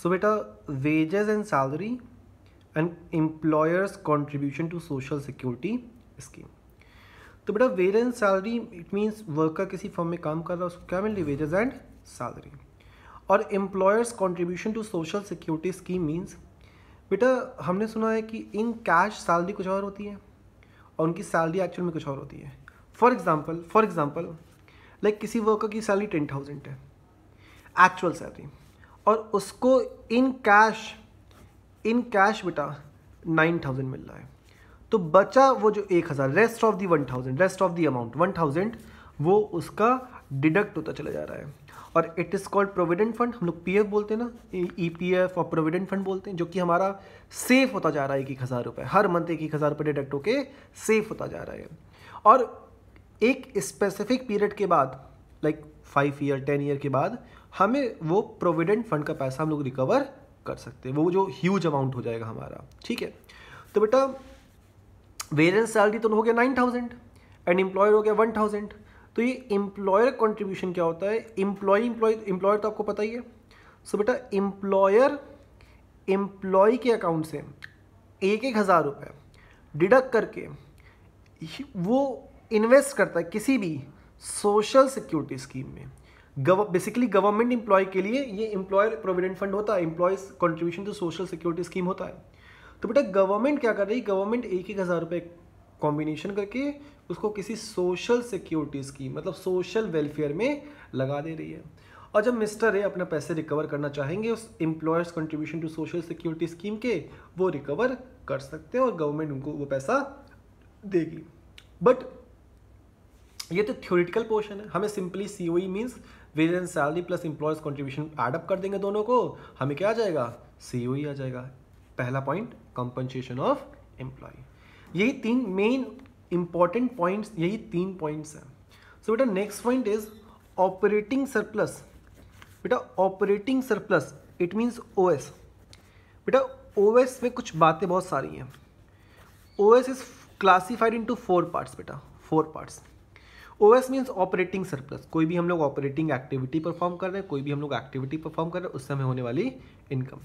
सो बेटा wages and salary and employers contribution to social security scheme. तो बेटा wage and salary it means worker किसी firm में काम कर रहा है उसको क्या मिल रही है, वेजेस एंड सैलरी। और employers contribution to social security scheme means बेटा हमने सुना है कि इन कैश सैलरी कुछ और होती है और उनकी सैलरी एक्चुअल में कुछ और होती है। फॉर एग्जाम्पल लाइक किसी वर्कर की सैलरी 10,000 है एक्चुअल सैलरी, और उसको इन कैश बेटा 9,000 मिल रहा है। तो बचा वो जो 1,000, रेस्ट ऑफ द अमाउंट 1,000 वो उसका डिडक्ट होता चला जा रहा है। और it is called provident fund, हम लोग पीएफ बोलते हैं ना, ईपीएफ और प्रोविडेंट फंड बोलते हैं, जो कि हमारा सेफ होता जा रहा है 1,000 रुपये हर मंथ, 1,000 रुपये डिडक्ट होके सेफ होता जा रहा है। और एक स्पेसिफिक पीरियड के बाद लाइक 5 ईयर 10 ईयर के बाद हमें वो प्रोविडेंट फंड का पैसा हम लोग रिकवर कर सकते हैं, वो जो ह्यूज अमाउंट हो जाएगा हमारा। ठीक है, तो बेटा वेज एंड सैलरी तो हो गया 9,000 एंड एम्प्लॉयर हो गया 1,000। तो ये एम्प्लॉयर कंट्रीब्यूशन क्या होता है, एम्प्लॉयर तो आपको पता ही है। सो बेटा एम्प्लॉय के अकाउंट से 1,000 रुपये डिडक्ट करके वो इन्वेस्ट करता है किसी भी सोशल सिक्योरिटी स्कीम में। बेसिकली गवर्नमेंट एम्प्लॉय के लिए ये एम्प्लॉयर प्रोविडेंट फंड होता है, employees contribution to social security scheme होता है। तो बेटा गवर्नमेंट क्या कर रही है, गवर्नमेंट 1,000 रुपये कॉम्बिनेशन करके उसको किसी सोशल सिक्योरिटी स्कीम मतलब सोशल वेलफेयर में लगा दे रही है। और जब मिस्टर ए अपना पैसे रिकवर करना चाहेंगे उस employers contribution to social security scheme के, वो रिकवर कर सकते हैं और गवर्नमेंट उनको वो पैसा देगी। बट ये तो थ्योरेटिकल पोर्शन है, हमें simply COE means wage and salary plus employers contribution add up कर देंगे दोनों को, हमें क्या आ जाएगा, सीओई आ जाएगा। पहला पॉइंट कंपनसेशन ऑफ एम्प्लॉय। यही 3 मेन इंपॉर्टेंट पॉइंट्स, यही 3 पॉइंट्स हैं। सो बेटा next point is operating surplus. बेटा operating surplus it means OS. बेटा ओएस में कुछ बातें बहुत सारी हैं। OS is classified into 4 parts बेटा, 4 parts. OS means operating surplus, कोई भी हम लोग ऑपरेटिंग एक्टिविटी परफॉर्म कर रहे हैं, कोई भी हम लोग एक्टिविटी परफॉर्म कर रहे हैं, उससे हमें होने वाली इनकम।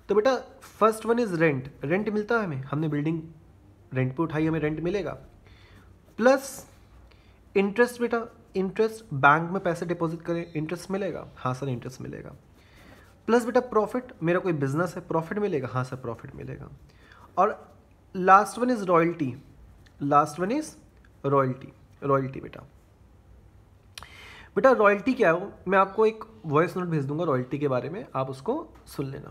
तो बेटा first one is rent, rent मिलता है हमें, हमने बिल्डिंग रेंट पे उठाई, हमें रेंट मिलेगा। प्लस इंटरेस्ट बेटा, इंटरेस्ट बैंक में पैसे डिपॉजिट करें इंटरेस्ट मिलेगा, हाँ सर इंटरेस्ट मिलेगा। प्लस बेटा प्रॉफिट, मेरा कोई बिजनेस है प्रॉफिट मिलेगा, हाँ सर प्रॉफिट मिलेगा। और last one is royalty, royalty बेटा रॉयल्टी क्या है, मैं आपको एक वॉइस नोट भेज दूंगा रॉयल्टी के बारे में, आप उसको सुन लेना।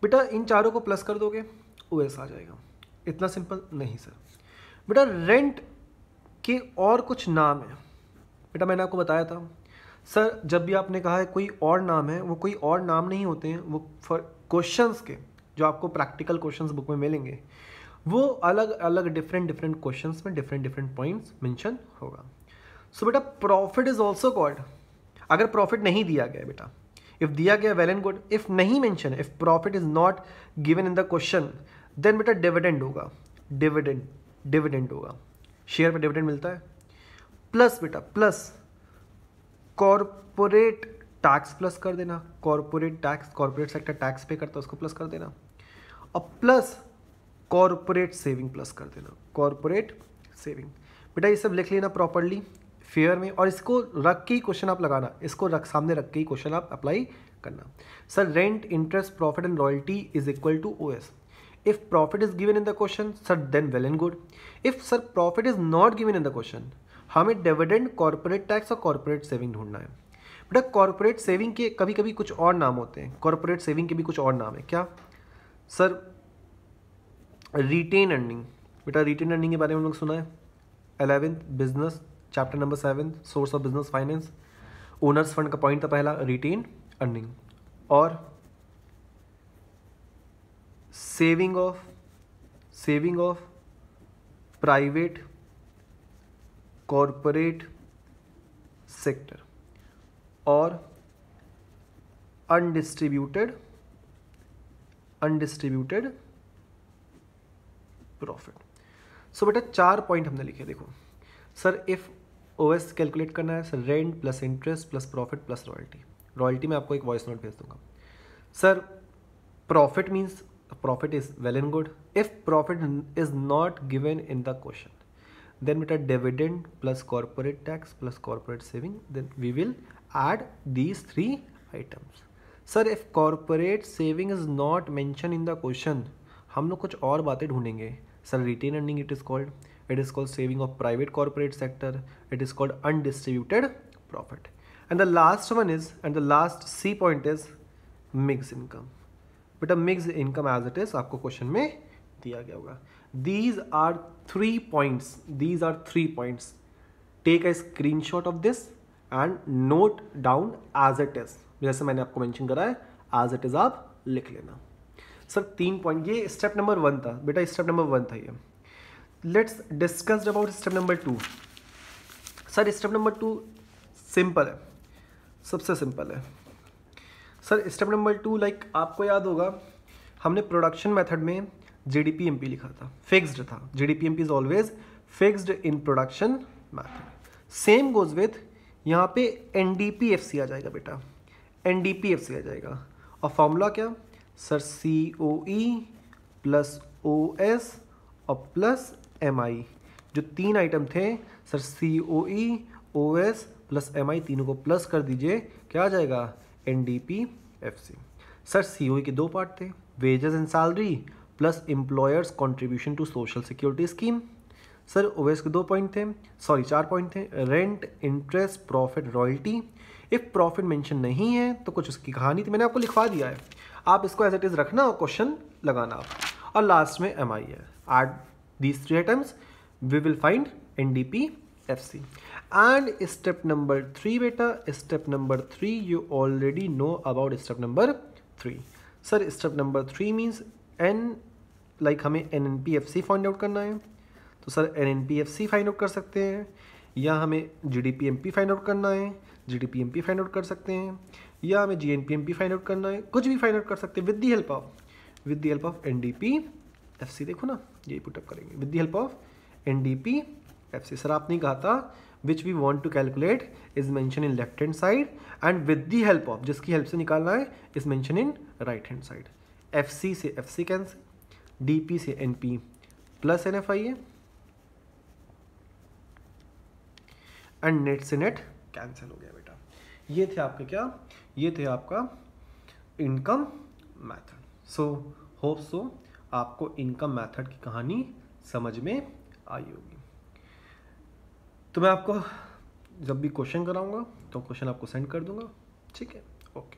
बेटा इन चारों को प्लस कर दोगे ओएस आ जाएगा। इतना सिंपल नहीं सर। बेटा रेंट के और कुछ नाम है, बेटा मैंने आपको बताया था सर, जब भी आपने कहा है कोई और नाम है, वो कोई और नाम नहीं होते हैं, वो फॉर क्वेश्चंस के जो आपको प्रैक्टिकल क्वेश्चंस बुक में मिलेंगे, वो अलग अलग डिफरेंट क्वेश्चंस में डिफरेंट पॉइंट्स मेंशन होगा। सो बेटा प्रॉफिट इज ऑल्सो कॉल्ड, अगर प्रॉफिट नहीं दिया गया बेटा, इफ दिया गया वेल एंड गुड, इफ नहीं mention, if profit is not given in the question, then बेटा डिविडेंड होगा, डिविडेंड होगा, शेयर पे डिविडेंड मिलता है। प्लस बेटा प्लस कॉर्पोरेट टैक्स प्लस कर देना, corporate tax, corporate sector tax पे करता है उसको प्लस कर देना। और प्लस कॉर्पोरेट सेविंग प्लस कर देना, कॉर्पोरेट सेविंग। बेटा ये सब लिख लेना प्रॉपरली फेयर में, और इसको रख के ही क्वेश्चन आप लगाना, इसको सामने रख के ही क्वेश्चन आप अप्लाई करना। Sir rent, interest, profit and royalty is equal to OS. If profit is given in the question sir then well and good. If sir profit is not given in the question, हमें dividend, corporate tax और corporate saving ढूंढना है। बेटा corporate saving के कभी कभी कुछ और नाम होते हैं, कॉर्पोरेट सेविंग के भी कुछ और नाम है। क्या सर, रिटेन अर्निंग। बेटा रिटेन अर्निंग के बारे में हम लोग सुना है 11th business chapter number 7 source of business finance, owner's fund का पॉइंट था पहला रिटेन अर्निंग। और saving of private corporate sector और अनडिस्ट्रीब्यूटेड प्रॉफिट। सो बेटा 4 पॉइंट हमने लिखे, देखो सर इफ ओएस कैलकुलेट करना है, sir rent plus interest plus profit plus royalty. Royalty में आपको एक वॉइस नोट भेज दूंगा। Sir profit means profit is well and good. If profit is not given in the question, then beta dividend plus corporate tax plus corporate saving, then we will add these three items. Sir, if corporate saving is not mentioned in the question, हम लोग कुछ और बातें ढूंढेंगे. Sir, retain earning it is called. It is called saving of private corporate sector. It is called undistributed profit. And the last one is, and the last C point is mixed income. बेटा mixed income as it is आपको question में दिया गया होगा. These are 3 points. These are 3 points. Take a screenshot of this and note down as it is. जैसे मैंने आपको mention करा है as it is आप लिख लेना. सर 3 पॉइंट, ये स्टेप नंबर 1 था बेटा, स्टेप नंबर 1 था ये. Let's discuss about step number 2. Sir step number 2 simple है, सबसे सिंपल है. सर स्टेप नंबर 2 लाइक आपको याद होगा हमने प्रोडक्शन मेथड में जीडीपी एमपी लिखा था, फिक्स्ड था. GDP MP is always fixed in production method. Same goes with यहाँ पे एनडीपीएफसी आ जाएगा बेटा, एनडीपीएफसी आ जाएगा. और फॉर्मूला क्या सर, COE प्लस OS और प्लस MI. जो 3 आइटम थे sir, COE OS plus MI, तीनों को प्लस कर दीजिए, क्या आ जाएगा NDPFC. सर COE के 2 पार्ट थे, wages and salary plus employers contribution to social security scheme. Sir OS के 2 पॉइंट थे, सॉरी 4 पॉइंट थे, rent, interest, profit, royalty. If profit mention नहीं है तो कुछ उसकी कहानी थी, मैंने आपको लिखवा दिया है, आप इसको एज इट इज रखना और क्वेश्चन लगाना आप. और लास्ट में MI है. Add these 3 items we will find NDPFC. And step number 3 बेटा, step number 3 you already know about step number 3. Sir step number 3 means an, like हमें NNPFC फाइंड आउट करना है, तो सर NNPFC फाइंड आउट कर सकते हैं, या हमें GDPMP फाइंड आउट करना है, GDPMP फाइंड आउट कर सकते हैं, या हमें GNPMP फाइंड आउट करना है, कुछ भी फाइंड आउट कर सकते हैं with the help of NDPFC. देखो ना, यही पुटअप करेंगे with the help of NDPFC. Sir आपने कहा था which we want to calculate is mention in left hand side and with the help of, जिसकी हेल्प से निकालना है, is mention in right hand side. FC से FC cancel, DP से NP plus NFI है, एंड नेट से net cancel हो गया बेटा. ये थे आपके क्या, ये थे आपका income method. So hope so आपको इनकम मेथड की कहानी समझ में आई होगी. तो मैं आपको जब भी क्वेश्चन कराऊंगा तो क्वेश्चन आपको सेंड कर दूंगा, ठीक है, ओके.